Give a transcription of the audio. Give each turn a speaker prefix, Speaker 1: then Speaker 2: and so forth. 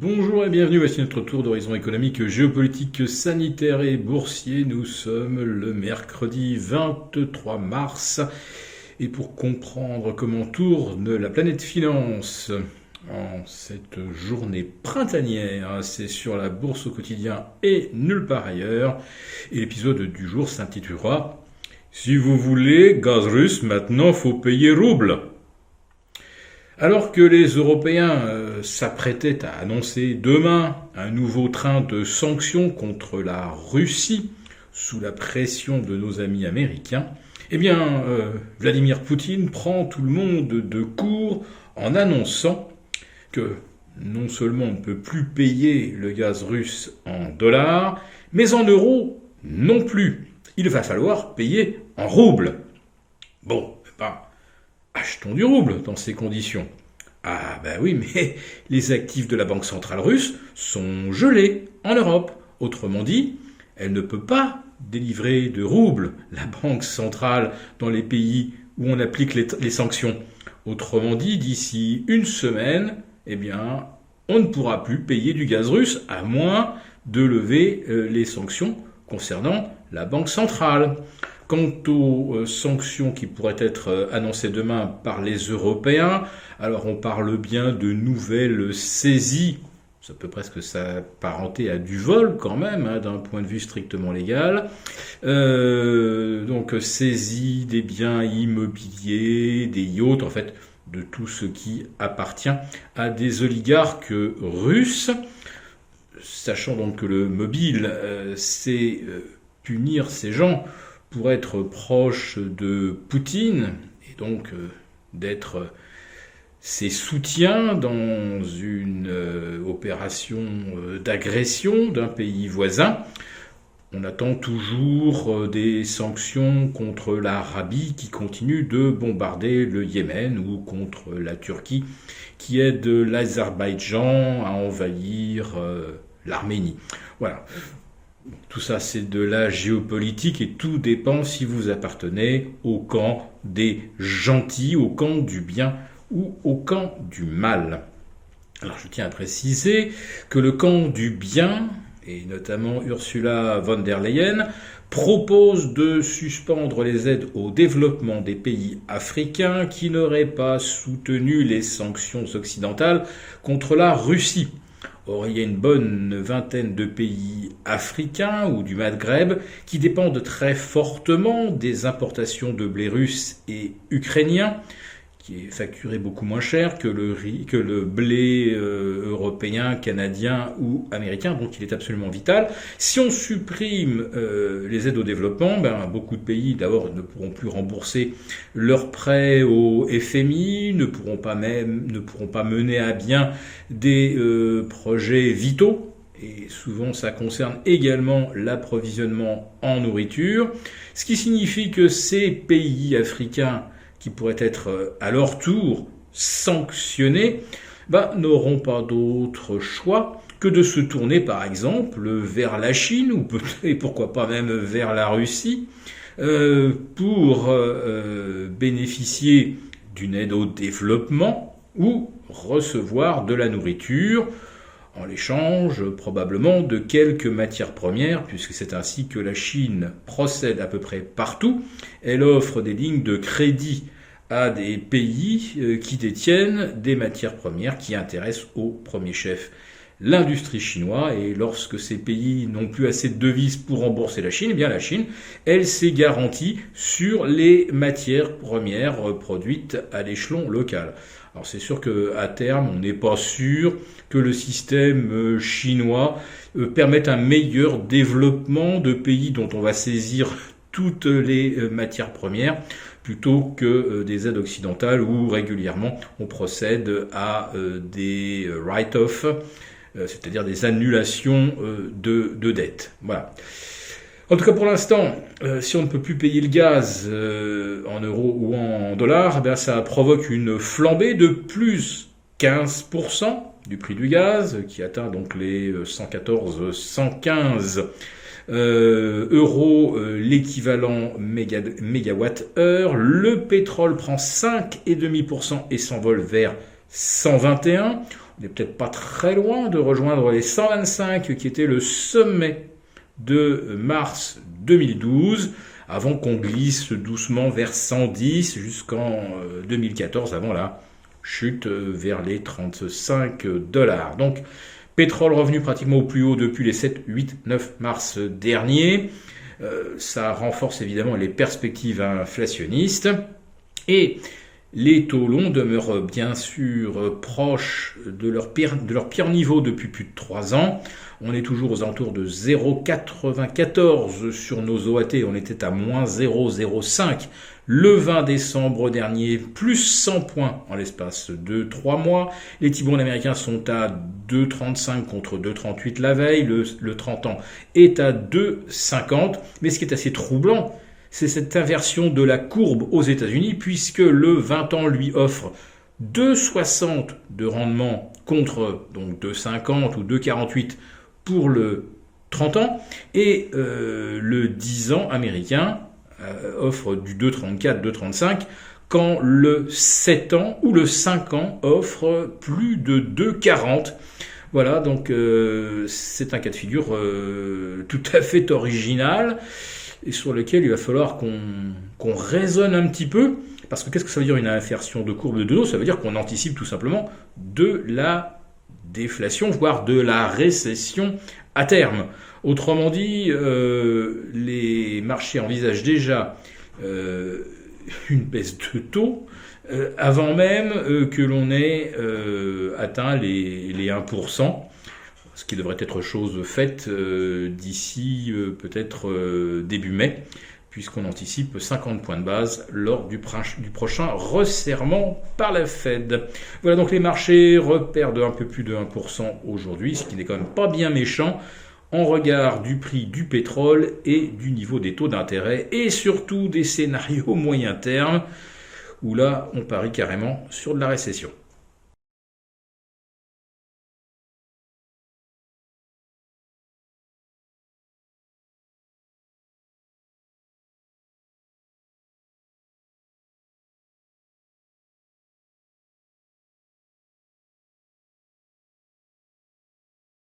Speaker 1: Bonjour et bienvenue, voici notre tour d'horizon économique, géopolitique, sanitaire et boursier. Nous sommes le mercredi 23 mars et pour comprendre comment tourne la planète finance en cette journée printanière, c'est sur la bourse au quotidien et nulle part ailleurs. Et l'épisode du jour s'intitulera « Si vous voulez gaz russe, maintenant faut payer rouble ». Alors que les Européens s'apprêtaient à annoncer demain un nouveau train de sanctions contre la Russie sous la pression de nos amis américains, Vladimir Poutine prend tout le monde de court en annonçant que non seulement on ne peut plus payer le gaz russe en dollars, mais en euros non plus. Il va falloir payer en roubles. Achetons du rouble dans ces conditions. Ah ben oui, mais les actifs de la Banque centrale russe sont gelés en Europe. Autrement dit, elle ne peut pas délivrer de roubles, la Banque centrale, dans les pays où on applique les sanctions. Autrement dit, d'ici une semaine, on ne pourra plus payer du gaz russe à moins de lever les sanctions concernant la Banque centrale. Quant aux sanctions qui pourraient être annoncées demain par les Européens, alors on parle bien de nouvelles saisies, ça peut presque s'apparenter à du vol quand même, d'un point de vue strictement légal. Donc saisie des biens immobiliers, des yachts, en fait, de tout ce qui appartient à des oligarques russes, sachant donc que le mobile, c'est punir ces gens pour être proche de Poutine et donc d'être ses soutiens dans une opération d'agression d'un pays voisin. On attend toujours des sanctions contre l'Arabie qui continue de bombarder le Yémen ou contre la Turquie qui aide l'Azerbaïdjan à envahir l'Arménie. Voilà. Tout ça, c'est de la géopolitique et tout dépend si vous appartenez au camp des gentils, au camp du bien ou au camp du mal. Alors, je tiens à préciser que le camp du bien, et notamment Ursula von der Leyen, propose de suspendre les aides au développement des pays africains qui n'auraient pas soutenu les sanctions occidentales contre la Russie. Or, il y a une bonne vingtaine de pays africains ou du Maghreb qui dépendent très fortement des importations de blé russe et ukrainien, qui est facturé beaucoup moins cher que le blé européen, canadien ou américain, donc il est absolument vital. Si on supprime les aides au développement, beaucoup de pays d'abord ne pourront plus rembourser leurs prêts au FMI, ne pourront pas mener à bien des projets vitaux. Et souvent, ça concerne également l'approvisionnement en nourriture, ce qui signifie que ces pays africains qui pourraient être à leur tour sanctionnés, n'auront pas d'autre choix que de se tourner par exemple vers la Chine ou et pourquoi pas même vers la Russie pour bénéficier d'une aide au développement ou recevoir de la nourriture en l'échange probablement de quelques matières premières, puisque c'est ainsi que la Chine procède à peu près partout. Elle offre des lignes de crédit à des pays qui détiennent des matières premières qui intéressent au premier chef l'industrie chinoise. Et lorsque ces pays n'ont plus assez de devises pour rembourser la Chine, la Chine, elle s'est garantie sur les matières premières produites à l'échelon local. Alors c'est sûr qu'à terme, on n'est pas sûr que le système chinois permette un meilleur développement de pays dont on va saisir toutes les matières premières plutôt que des aides occidentales où régulièrement on procède à des write-off, c'est-à-dire des annulations de dettes. Voilà. En tout cas, pour l'instant, si on ne peut plus payer le gaz en euros ou en dollars, ça provoque une flambée de plus 15% du prix du gaz, qui atteint donc les 114-115 euros l'équivalent mégawatt-heure. Le pétrole prend 5,5% et s'envole vers 121. On n'est peut-être pas très loin de rejoindre les 125 qui était le sommet de mars 2012, avant qu'on glisse doucement vers 110 jusqu'en 2014, avant la chute vers les 35 $. Donc, pétrole revenu pratiquement au plus haut depuis les 7, 8, 9 mars dernier. Ça renforce évidemment les perspectives inflationnistes. Et les taux longs demeurent bien sûr proches de leur pire niveau depuis plus de 3 ans. On est toujours aux alentours de 0,94 sur nos OAT. On était à moins 0,05 le 20 décembre dernier, plus 100 points en l'espace de 3 mois. Les T-bonds américains sont à 2,35 contre 2,38 la veille. Le 30 ans est à 2,50. Mais ce qui est assez troublant, c'est cette inversion de la courbe aux États-Unis, puisque le 20 ans lui offre 2,60 de rendement contre donc 2,50 ou 2,48 pour le 30 ans, et le 10 ans américain offre du 2,34, 2,35, quand le 7 ans ou le 5 ans offre plus de 2,40. Voilà, donc c'est un cas de figure tout à fait original, et sur lequel il va falloir qu'on raisonne un petit peu, parce que qu'est-ce que ça veut dire une inversion de courbe de Dodo? Ça veut dire qu'on anticipe tout simplement de la déflation, voire de la récession à terme. Autrement dit, les marchés envisagent déjà une baisse de taux avant même que l'on ait atteint les 1%. Ce qui devrait être chose faite d'ici peut-être début mai, puisqu'on anticipe 50 points de base lors du prochain resserrement par la Fed. Voilà, donc les marchés repèrent de un peu plus de 1% aujourd'hui, ce qui n'est quand même pas bien méchant en regard du prix du pétrole et du niveau des taux d'intérêt, et surtout des scénarios moyen terme, où là on parie carrément sur de la récession.